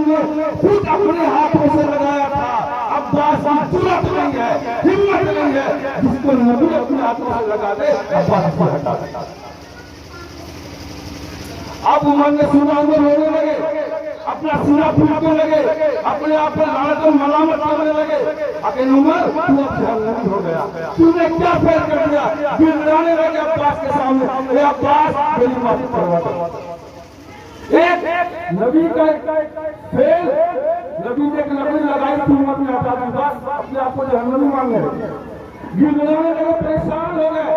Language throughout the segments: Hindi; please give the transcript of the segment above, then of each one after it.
ने खुद अपने हाथों से लगाया था। अब्बास की जुर्रत नहीं है, हिम्मत नहीं है, जिसको नबी अपने हाथों से लगा दे अब्बास को हटा देता। अब उमर ने सुना उमर रोने लगे, अपना सीना फूटने लगे, अपने आप पर लानत और मलामत करने लगे। अकेले उमर तू अब जहन्नमी हो गया, तूने क्या फेल कर दिया। गिड़गिड़ाने लगे अब्बास के सामने, ए अब्बास मेरी माफी करवा दो। एक नबी का फेल, नबी ने एक लकड़ी लगाई थी उमर ने हटा दी, बस अपने आप को जहन्नमी मानने लगे। गिड़गिड़ाने लगे, परेशान हो गए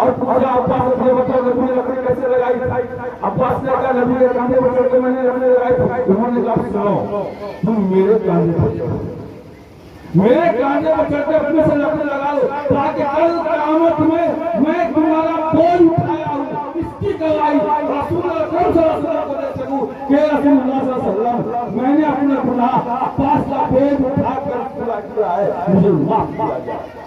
और पूछा अब्बास ने बताओ नबी ने लकड़ी कैसे लगाई थी। अब्बास ने कहा नबी के कांधे पर चढ़ के मैंने लकड़ी लगाई थी। उन्होंने कहा सुनो, तुम मेरे कांधे पर चढ़ो, मेरे कांधे पर चढ़ के अपने से लकड़ी लगा लो, ताकि कल क़यामत में मैं तुम्हारा बोझ उठाया हूँ, इसकी गवाही रसूल अकरम सल्लल्लाहु अलैहि वसल्लम को दे सकूं कि रसूलुल्लाह सल्लल्लाहु अलैहि वसल्लम मैंने अपने गुनाह अब्बास का बोझ उठाकर पूरा किया है, मुझे माफ किया जाए।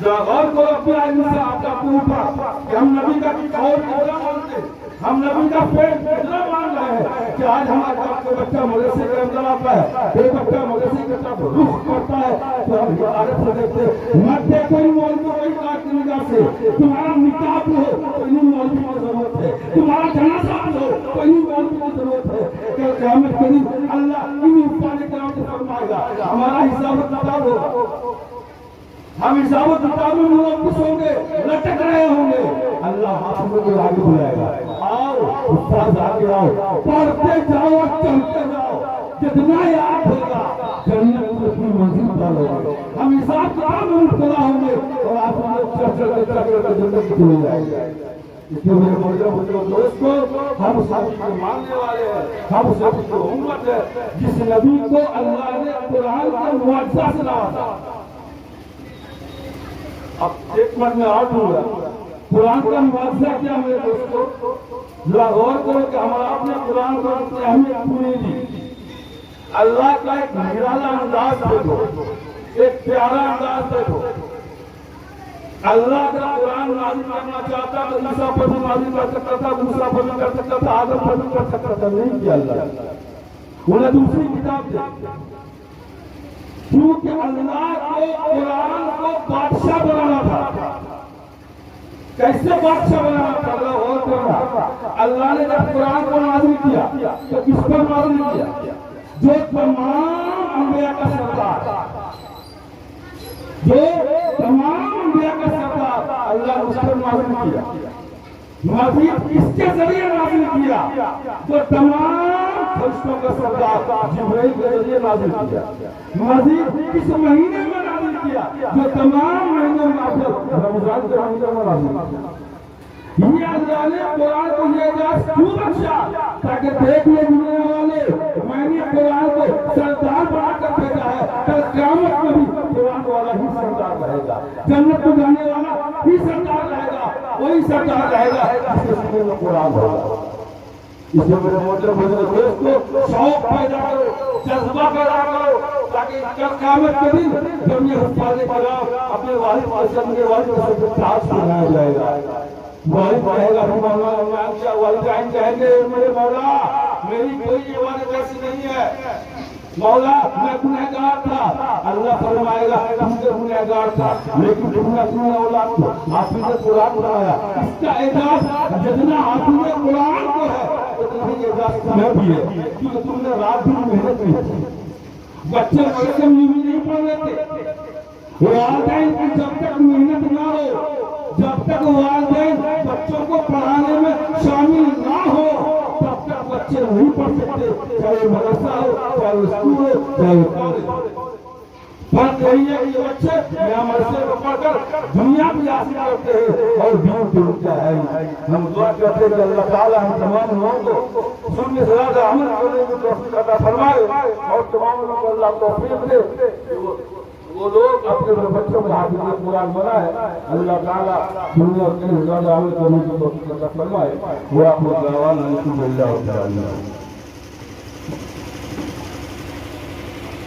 और को अपने आदमी से आपका पूछा कि हम नबी का और कितना मानते, हम नबी का पेड़ कितना मान रहे हैं कि आज हमारे बाप का बच्चा मदरसे के अंदर आता है, एक बच्चा मदरसे की तरफ रुख करता है तो हम आदत से देखते मध्य कोई मौलवी कोई बात की निगाह से, तुम्हारा निकाब हो कोई नहीं मौलवी की जरूरत है, तुम्हारा जनाजा हो कोई नहीं मौलवी की जरूरत है। कल क़यामत के दिन अल्लाह इन ऊपर करामत फरमाएगा, हमारा हिसाब किताब हो, हम हिसाब किताब में मुलव्वस होंगे, लटक रहे होंगे। अल्लाह हाथ को आगे बुलाएगा, आओ उस्ताद आगे आओ, पढ़ते जाओ चलते जाओ, जितना याद होगा जन्नत में अपनी मंजिल पालोगे। हम हिसाब किताब में मुब्तला होंगे और आप लोग चल चल जन्नत चले जाएंगे। इसलिए मेरे मोहतरम दोस्तों, हम सब को मानने वाले हैं, हम सब को उम्मत है जिस नबी को अल्लाह ने कुरान के मुआज़ा से नवाजा। अब एक मिनट में आउट हुआ, कुरान का मुआवजा क्या मेरे दोस्तों, जरा गौर करो कि हमारा अपने कुरान को अहमियत पूरी दी। अल्लाह का एक निराला अंदाज देखो, एक प्यारा अंदाज देखो। अल्लाह का कुरान नाज़िल करना चाहता तो ईसा पर भी नाज़िल कर सकता था, मूसा पर भी कर सकता था, आदम पर भी कर सकता था, नहीं किया अल्लाह, उन्हें दूसरी किताब दी। क्योंकि अल्लाह को कुरान को बादशाह बनाना था। कैसे बादशाह बनाना था अल्लाह और करना। अल्लाह ने जब कुरान को नाज़िल किया तो किस पर नाज़िल किया, जो तमाम अंबिया का सरदार, जो तमाम अंबिया का सरदार अल्लाह ने उस पर नाज़िल किया। मज़ीद किसके जरिए नाज़िल किया, जो तमाम फरिश्तों का सरदार जिब्रील के जरिए नाज़िल किया। मज़ीद किस महीने में नाज़िल किया, जो तमाम महीनों में रमजान के महीने में नाज़िल किया। ये अल्लाह ने कुरान को ये इजाज़त क्यों बख्शा, ताकि देख ले दुनिया वाले मैंने कुरान को सरदार बनाकर भेजा है, कल क़यामत में भी कुरान वाला ही सरदार रहेगा, जन्नत को जाने वाला ही सरदार रहेगा, वही सरदार रहेगा जिसके सीने में कुरान होगा। इसलिए मेरे मोहतरम दोस्तों, शौक पैदा करो, जज्बा पैदा करो, ताकि कल क़यामत के दिन जब ये हुफ़ाज़ किराम अपने वालिद के वालिद के साथ सुनाया जाएगा, वालिद कहेगा वालिदैन कहेंगे मेरे मौला मेरी कोई इबादत ऐसी नहीं है, मौला मैं गुनहगार था। अल्लाह फरमाएगा तुमसे गुनहगार था, लेकिन तुमने अपनी औलाद को हाफिज़ कुरान बनाया। इसका एजाज़ जितना हाफिज़ कुरान को है उतना ही एजाज़ तुम्हें भी है, क्योंकि तुमने रात दिन मेहनत की। बच्चे बच्चे नहीं पढ़ लेते, वालिदैन की जब तक मेहनत ना हो, जब तक वालिदैन बच्चों को पढ़ाने में शामिल ना हो, तब तक बच्चे नहीं पढ़ सकते, चाहे मदरसा हो, चाहे स्कूल हो, चाहे कॉलेज। फर्क यही है कि बच्चे यहाँ मदरसे में पढ़कर दुनिया भी हासिल करते हैं और दीन भी उनका है। हम दुआ करते हैं कि अल्लाह ताला हम तमाम लोगों को सुनने से ज्यादा अमल करने की तौफीक अता फरमाए और तमाम लोगों को अल्लाह तौफीक दे वो लोग अपने बच्चों को हाफिज़ कुरान बनाए। अल्लाह ताला दुनिया के ज्यादा अमल करने की तौफीक अता फरमाए। वो आपको दरवाज़ा नहीं मिल जाए।